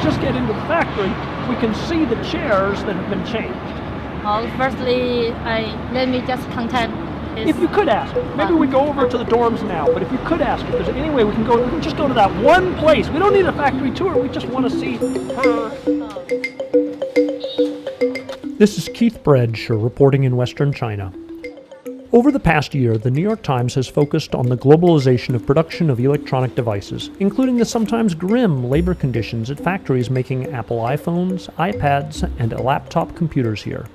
just get into the factory, we can see the chairs that have been changed. Firstly, let me just contact. If you could ask, maybe we go over to the dorms now, but if you could ask, if there's any way we can just go to that one place. We don't need a factory tour, we just want to see her. This is Keith Bredge reporting in Western China. Over the past year, the New York Times has focused on the globalization of production of electronic devices, including the sometimes grim labor conditions at factories making Apple iPhones, iPads, and laptop computers here.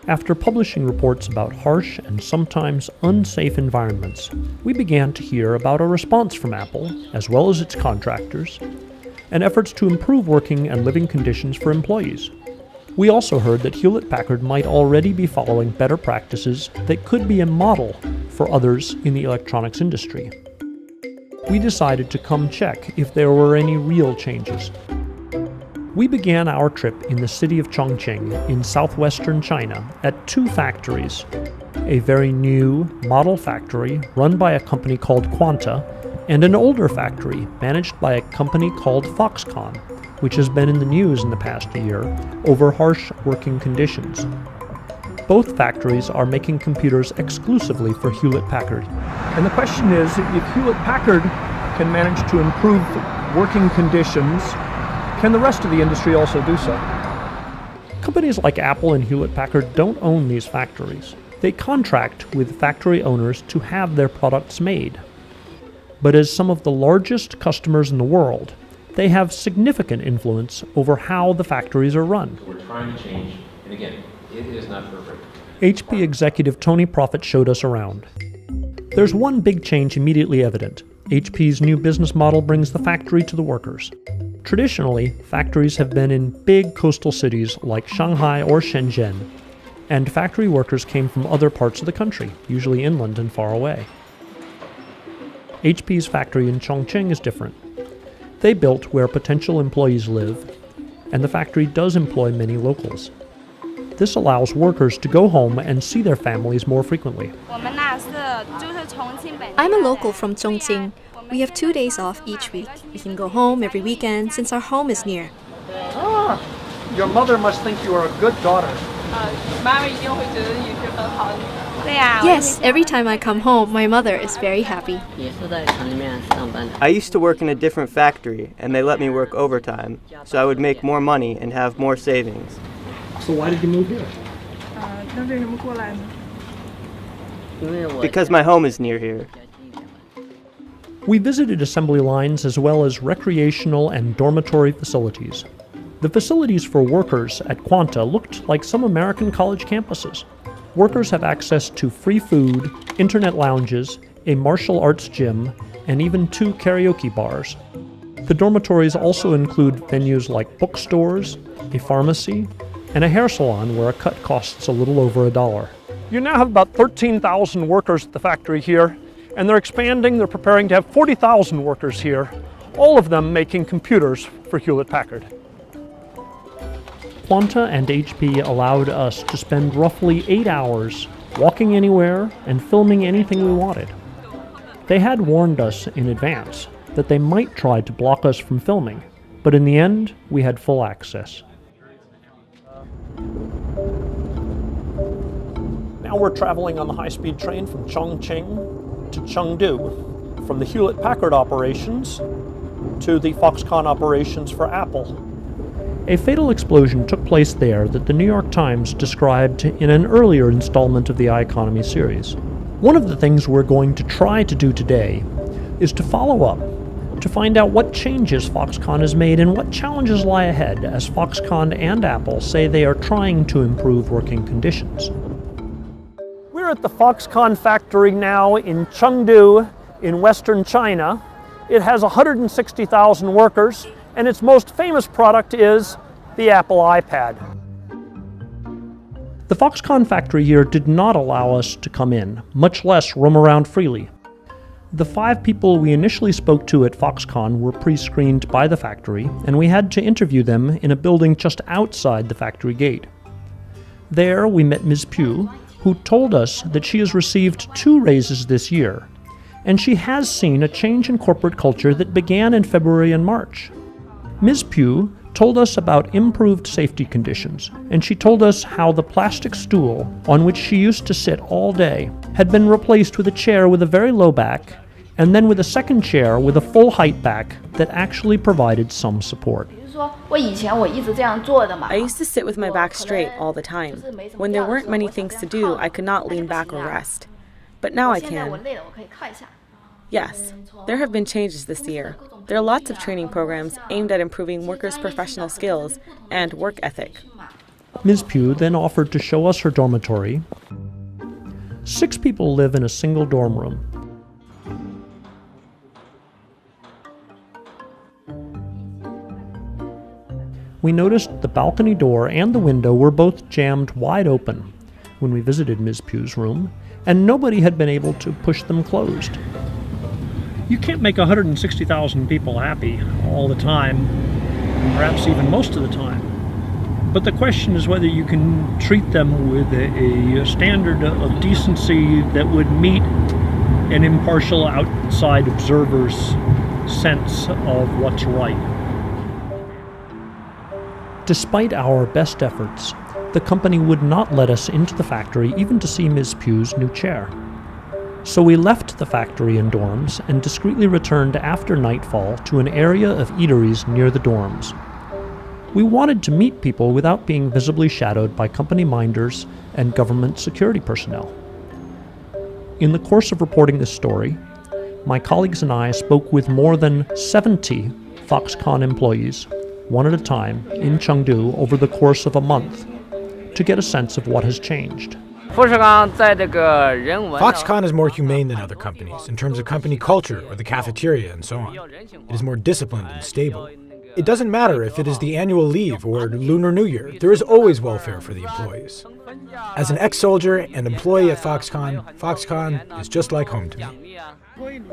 After publishing reports about harsh and sometimes unsafe environments, we began to hear about a response from Apple, as well as its contractors, and efforts to improve working and living conditions for employees. We also heard that Hewlett-Packard might already be following better practices that could be a model for others in the electronics industry. We decided to come check if there were any real changes. We began our trip in the city of Chongqing in southwestern China at two factories, a very new model factory run by a company called Quanta and an older factory managed by a company called Foxconn, which has been in the news in the past year over harsh working conditions. Both factories are making computers exclusively for Hewlett-Packard. And the question is, if Hewlett-Packard can manage to improve working conditions, can the rest of the industry also do so? Companies like Apple and Hewlett-Packard don't own these factories. They contract with factory owners to have their products made. But as some of the largest customers in the world, they have significant influence over how the factories are run. We're trying to change, and again, it is not perfect. HP executive Tony Proffitt showed us around. There's one big change immediately evident. HP's new business model brings the factory to the workers. Traditionally, factories have been in big coastal cities like Shanghai or Shenzhen, and factory workers came from other parts of the country, usually inland and far away. HP's factory in Chongqing is different. They built where potential employees live, and the factory does employ many locals. This allows workers to go home and see their families more frequently. I'm a local from Chongqing. We have 2 days off each week. We can go home every weekend since our home is near. Ah, your mother must think you are a good daughter. Yes, every time I come home, my mother is very happy. I used to work in a different factory, and they let me work overtime, so I would make more money and have more savings. So why did you move here? Because my home is near here. We visited assembly lines as well as recreational and dormitory facilities. The facilities for workers at Quanta looked like some American college campuses. Workers have access to free food, internet lounges, a martial arts gym, and even 2 karaoke bars. The dormitories also include venues like bookstores, a pharmacy, and a hair salon where a cut costs a little over $1. You now have about 13,000 workers at the factory here, and they're expanding. They're preparing to have 40,000 workers here, all of them making computers for Hewlett-Packard. Quanta and HP allowed us to spend roughly 8 hours walking anywhere and filming anything we wanted. They had warned us in advance that they might try to block us from filming, but in the end, we had full access. Now we're traveling on the high-speed train from Chongqing to Chengdu, from the Hewlett-Packard operations to the Foxconn operations for Apple. A fatal explosion took place there that the New York Times described in an earlier installment of the iEconomy series. One of the things we're going to try to do today is to follow up, to find out what changes Foxconn has made and what challenges lie ahead as Foxconn and Apple say they are trying to improve working conditions. We're at the Foxconn factory now in Chengdu in western China. It has 160,000 workers, and its most famous product is the Apple iPad. The Foxconn factory here did not allow us to come in, much less roam around freely. The 5 people we initially spoke to at Foxconn were pre-screened by the factory, and we had to interview them in a building just outside the factory gate. There we met Ms. Pugh, who told us that she has received 2 raises this year, and she has seen a change in corporate culture that began in February and March. Ms. Pugh told us about improved safety conditions, and she told us how the plastic stool on which she used to sit all day had been replaced with a chair with a very low back, and then with a second chair with a full height back that actually provided some support. I used to sit with my back straight all the time. When there weren't many things to do, I could not lean back or rest. But now I can. Yes, there have been changes this year. There are lots of training programs aimed at improving workers' professional skills and work ethic. Ms. Pugh then offered to show us her dormitory. 6 people live in a single dorm room. We noticed the balcony door and the window were both jammed wide open when we visited Ms. Pugh's room, and nobody had been able to push them closed. You can't make 160,000 people happy all the time, perhaps even most of the time. But the question is whether you can treat them with a standard of decency that would meet an impartial outside observer's sense of what's right. Despite our best efforts, the company would not let us into the factory even to see Ms. Pugh's new chair. So we left the factory and dorms and discreetly returned after nightfall to an area of eateries near the dorms. We wanted to meet people without being visibly shadowed by company minders and government security personnel. In the course of reporting this story, my colleagues and I spoke with more than 70 Foxconn employees, one at a time, in Chengdu over the course of a month, to get a sense of what has changed. Foxconn is more humane than other companies in terms of company culture or the cafeteria and so on. It is more disciplined and stable. It doesn't matter if it is the annual leave or Lunar New Year, there is always welfare for the employees. As an ex-soldier and employee at Foxconn, Foxconn is just like home to me.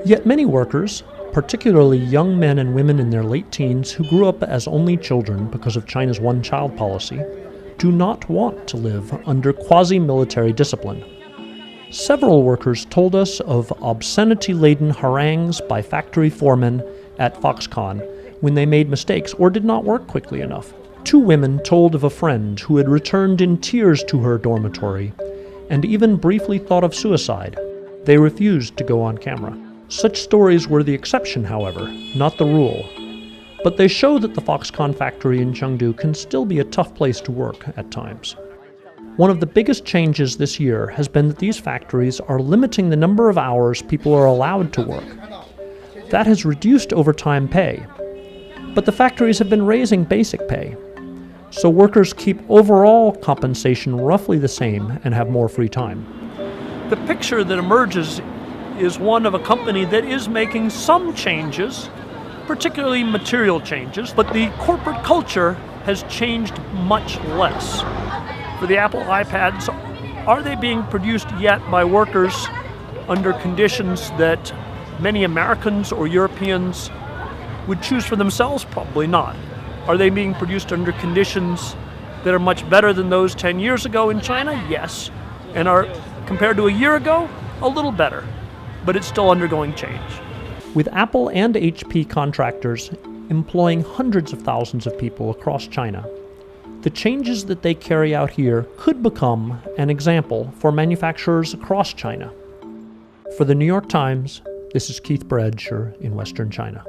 Yet many workers, particularly young men and women in their late teens who grew up as only children because of China's one-child policy, do not want to live under quasi-military discipline. Several workers told us of obscenity-laden harangues by factory foremen at Foxconn when they made mistakes or did not work quickly enough. 2 women told of a friend who had returned in tears to her dormitory and even briefly thought of suicide. They refused to go on camera. Such stories were the exception, however, not the rule. But they show that the Foxconn factory in Chengdu can still be a tough place to work at times. One of the biggest changes this year has been that these factories are limiting the number of hours people are allowed to work. That has reduced overtime pay. But the factories have been raising basic pay. So workers keep overall compensation roughly the same and have more free time. The picture that emerges is one of a company that is making some changes, particularly material changes, but the corporate culture has changed much less. For the Apple iPads, are they being produced yet by workers under conditions that many Americans or Europeans would choose for themselves? Probably not. Are they being produced under conditions that are much better than those 10 years ago in China? Yes. And are, compared to a year ago, a little better, but it's still undergoing change. With Apple and HP contractors employing hundreds of thousands of people across China, the changes that they carry out here could become an example for manufacturers across China. For the New York Times, this is Keith Bradshaw in Western China.